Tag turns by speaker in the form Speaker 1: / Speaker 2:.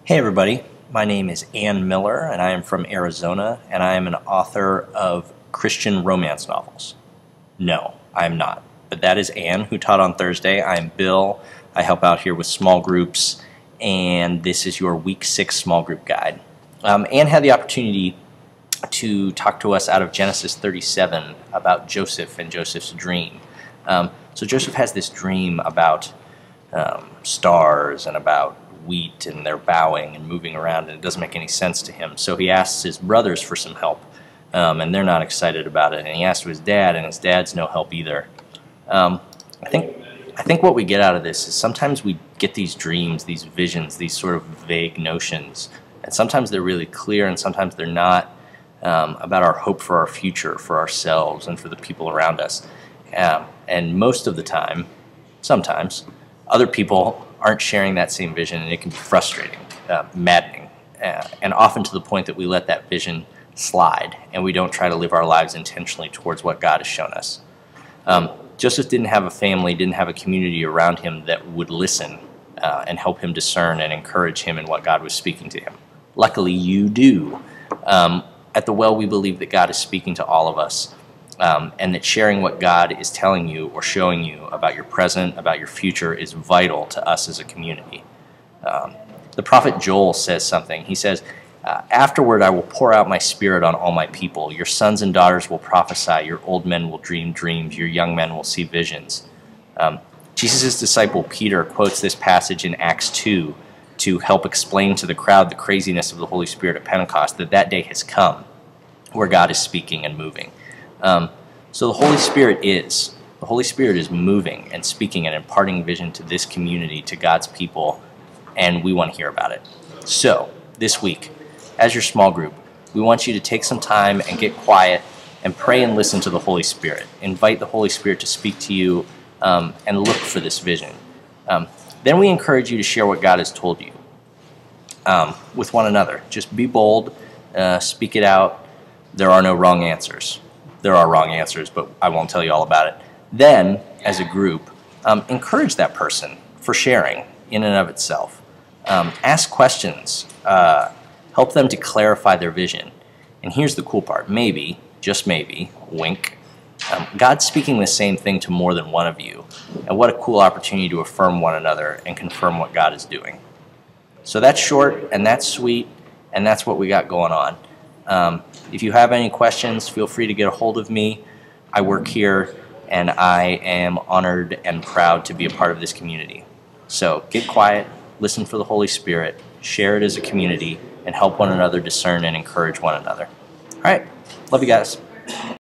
Speaker 1: Hey everybody, my name is Ann Miller and I am from Arizona and I am an author of Christian romance novels. No, I am not. But that is Ann, who taught on Thursday. I am Bill. I help out here with small groups and this is your week 6 small group guide. Ann had the opportunity to talk to us out of Genesis 37 about Joseph and Joseph's dream. So Joseph has this dream about stars and about wheat, and they're bowing and moving around, and it doesn't make any sense to him. So he asks his brothers for some help, and they're not excited about it. And he asks his dad, and his dad's no help either. I think what we get out of this is sometimes we get these dreams, these visions, these sort of vague notions, and sometimes they're really clear, and sometimes they're not, about our hope for our future, for ourselves, and for the people around us. And most of the time, sometimes, other people aren't sharing that same vision, and it can be frustrating, maddening, and often to the point that we let that vision slide and we don't try to live our lives intentionally towards what God has shown us. Joseph didn't have a family, didn't have a community around him that would listen and help him discern and encourage him in what God was speaking to him. Luckily, you do. At the Well, we believe that God is speaking to all of us, and that sharing what God is telling you or showing you about your present, about your future, is vital to us as a community. The prophet Joel says something. He says, afterward I will pour out my spirit on all my people. Your sons and daughters will prophesy. Your old men will dream dreams. Your young men will see visions. Jesus' disciple Peter quotes this passage in Acts 2 to help explain to the crowd the craziness of the Holy Spirit at Pentecost, that that day has come where God is speaking and moving. So the Holy Spirit is moving and speaking and imparting vision to this community, to God's people, and we want to hear about it. So this week, as your small group, we want you to take some time and get quiet and pray and listen to the Holy Spirit. Invite the Holy Spirit to speak to you and look for this vision. Then we encourage you to share what God has told you with one another. Just be bold, speak it out. There are no wrong answers. There are wrong answers, but I won't tell you all about it. Then, as a group, encourage that person for sharing in and of itself. Ask questions. Help them to clarify their vision. And here's the cool part. Maybe, just maybe, wink, God's speaking the same thing to more than one of you. And what a cool opportunity to affirm one another and confirm what God is doing. So that's short, and that's sweet, and that's what we got going on. If you have any questions, feel free to get a hold of me. I work here, and I am honored and proud to be a part of this community. So get quiet, listen for the Holy Spirit, share it as a community, and help one another discern and encourage one another. All right, love you guys.